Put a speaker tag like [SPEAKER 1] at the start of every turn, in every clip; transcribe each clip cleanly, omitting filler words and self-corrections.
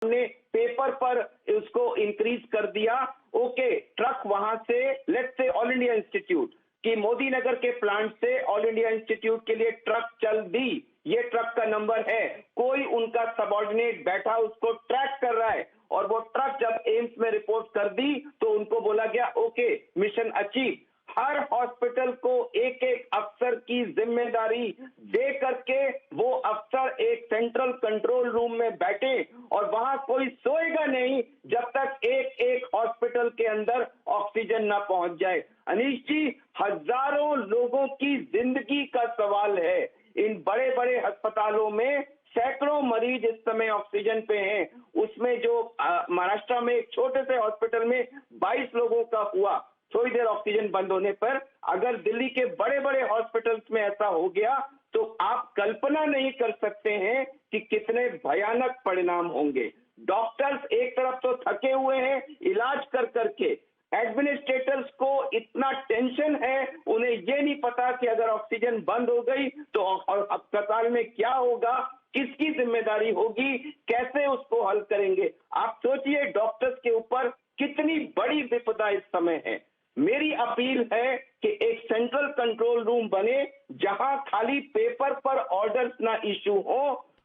[SPEAKER 1] ने पेपर पर उसको इंक्रीज कर दिया। ओके, ट्रक वहां से let's say all India institute कि मोदी नगर के प्लांट से ऑल इंडिया इंस्टीट्यूट के लिए ट्रक चल दी, ये ट्रक का नंबर है, कोई उनका सबऑर्डिनेट बैठा उसको ट्रैक कर रहा है और वो ट्रक जब एम्स में रिपोर्ट कर दी तो उनको बोला गया ओके, मिशन अचीव। हर हॉस्पिटल को एक एक अफसर की जिम्मेदारी दे करके वो अफसर एक सेंट्रल कंट्रोल रूम में बैठे और वहां कोई सोएगा नहीं जब तक एक एक हॉस्पिटल के अंदर ऑक्सीजन ना पहुंच जाए। अनीश जी, हजारों लोगों की जिंदगी का सवाल है। इन बड़े बड़े अस्पतालों में सैकड़ों मरीज इस समय ऑक्सीजन पे हैं। उसमें जो महाराष्ट्र में एक छोटे से हॉस्पिटल में 22 लोगों का हुआ थोड़ी देर ऑक्सीजन बंद होने पर। अगर दिल्ली के बड़े बड़े हॉस्पिटल्स में ऐसा हो गया तो आप कल्पना नहीं कर सकते हैं कि कितने भयानक परिणाम होंगे। डॉक्टर्स एक तरफ तो थके हुए हैं इलाज कर करके, एडमिनिस्ट्रेटर्स को इतना टेंशन है, उन्हें ये नहीं पता कि अगर ऑक्सीजन बंद हो गई तो अस्पताल में क्या होगा, किसकी जिम्मेदारी होगी, कैसे उसको हल करेंगे। आप सोचिए डॉक्टर्स के ऊपर कितनी बड़ी विपदा इस समय है। मेरी अपील है कि एक सेंट्रल कंट्रोल रूम बने जहां खाली पेपर पर ऑर्डर्स ना इशू हो,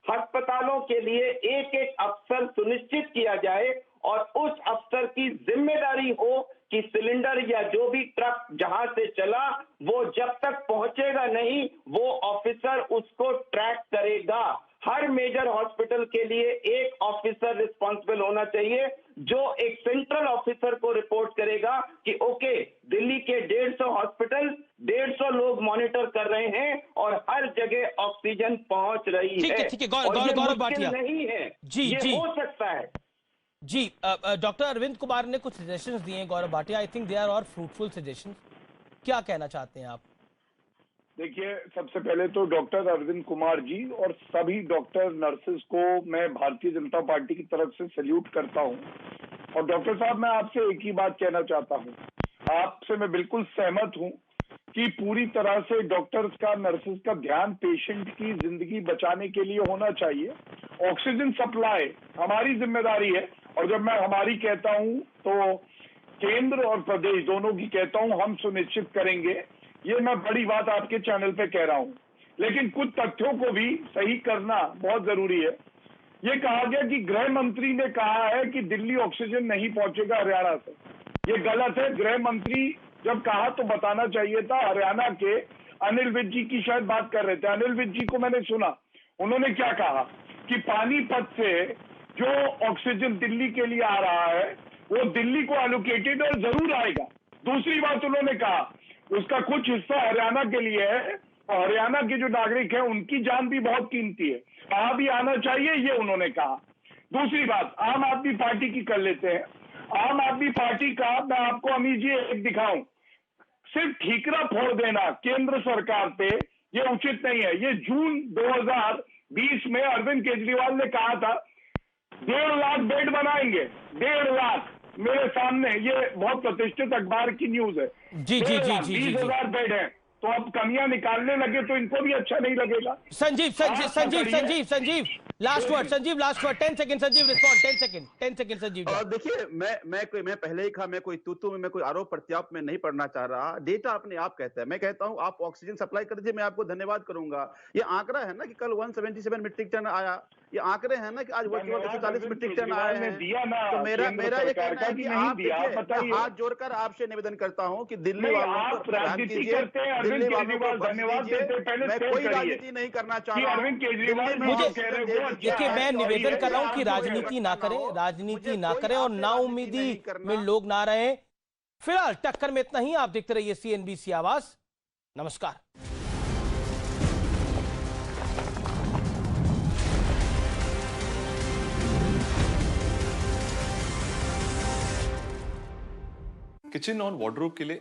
[SPEAKER 1] अस्पतालों के लिए एक एक अफसर सुनिश्चित किया जाए और उस अफसर की जिम्मेदारी हो कि सिलेंडर या जो भी ट्रक जहां से चला वो जब तक पहुंचेगा नहीं वो ऑफिसर उसको ट्रैक करेगा। हर मेजर हॉस्पिटल के लिए एक ऑफिसर रिस्पॉन्सिबल होना चाहिए जो एक सेंट्रल ऑफिसर को रिपोर्ट करेगा कि ओके, दिल्ली के 150 हॉस्पिटल 150 लोग मॉनिटर कर रहे हैं और हर जगह ऑक्सीजन पहुंच रही है।
[SPEAKER 2] ठीक है गौरव भाटिया
[SPEAKER 1] नहीं है
[SPEAKER 2] जी
[SPEAKER 1] ये
[SPEAKER 2] जी
[SPEAKER 1] हो सकता है
[SPEAKER 2] जी। डॉक्टर अरविंद कुमार ने कुछ सजेशंस दिए हैं Gaurav Bhatia, I think they are all fruitful suggestions. क्या कहना चाहते हैं आप?
[SPEAKER 3] देखिए, सबसे पहले तो डॉक्टर अरविंद कुमार जी और सभी डॉक्टर नर्सेस को मैं भारतीय जनता पार्टी की तरफ से सैल्यूट करता हूं। और डॉक्टर साहब, मैं आपसे एक ही बात कहना चाहता हूं, आपसे मैं बिल्कुल सहमत हूं कि पूरी तरह से डॉक्टर्स का, नर्सेस का ध्यान पेशेंट की जिंदगी बचाने के लिए होना चाहिए। ऑक्सीजन सप्लाई हमारी जिम्मेदारी है और जब मैं हमारी कहता हूं तो केंद्र और प्रदेश दोनों की कहता हूं, हम सुनिश्चित करेंगे। ये मैं बड़ी बात आपके चैनल पे कह रहा हूं, लेकिन कुछ तथ्यों को भी सही करना बहुत जरूरी है। ये कहा गया कि गृह मंत्री ने कहा है कि दिल्ली ऑक्सीजन नहीं पहुंचेगा हरियाणा से। ये गलत है। गृह मंत्री जब कहा तो बताना चाहिए था। हरियाणा के अनिल विज जी की शायद बात कर रहे थे, अनिल विज जी को मैंने सुना, उन्होंने क्या कहा कि पानीपत से जो ऑक्सीजन दिल्ली के लिए आ रहा है वो दिल्ली को एलोकेटेड और जरूर आएगा। दूसरी बात उन्होंने कहा उसका कुछ हिस्सा हरियाणा के लिए है और हरियाणा के जो नागरिक हैं उनकी जान भी बहुत कीमती है, वहां भी आना चाहिए, ये उन्होंने कहा। दूसरी बात आम आदमी पार्टी की कर लेते हैं। आम आदमी पार्टी का मैं आपको अमीर जी एक दिखाऊं, सिर्फ ठीकरा फोड़ देना केंद्र सरकार पे ये उचित नहीं है। ये जून 2020 में अरविंद केजरीवाल ने कहा था 1.5 लाख बेड बनाएंगे, 1.5 लाख, मेरे सामने ये बहुत प्रतिष्ठित अखबार की न्यूज है।
[SPEAKER 2] जी जी जी जी
[SPEAKER 3] 20,000 बेड है, तो अब कमियां निकालने लगे तो इनको भी अच्छा नहीं लगेगा।
[SPEAKER 2] Sanjeev last word, Sanjeev last word, 10 second Sanjeev respond, 10 second Sanjeev.
[SPEAKER 4] और देखिए, मैं पहले ही कहा, मैं कोई तूतू में, मैं कोई आरोप प्रत्यारोप में नहीं पढ़ना चाह रहा। डेटा अपने आप कहता है। मैं कहता हूं आप ऑक्सीजन सप्लाई कर दीजिए, मैं आपको धन्यवाद करूंगा। ये आंकड़ा है ना कि कल 177 मीट्रिक टन आया, ये आंकड़े हैं ना कि आज 140 मीट्रिक टन आए हैं। तो मेरा ये कहना है कि आप देखिए, मैं हाथ जोड़कर आपसे निवेदन करता हूं कि दिल्ली वालों पर ध्यान कीजिए, दिल्ली वालों को बख्श दीजिए। मैं कोई राजनीति नहीं करना चाह रहा हूं।
[SPEAKER 2] देखिए, मैं निवेदन कर रहा हूं कि राजनीति ना करें, राजनीति ना करें और नाउम्मीदी में लोग ना रहें। फिलहाल टक्कर में इतना ही। आप देखते रहिए CNBC आवाज। नमस्कार।
[SPEAKER 5] किचन और वार्डरोब के लिए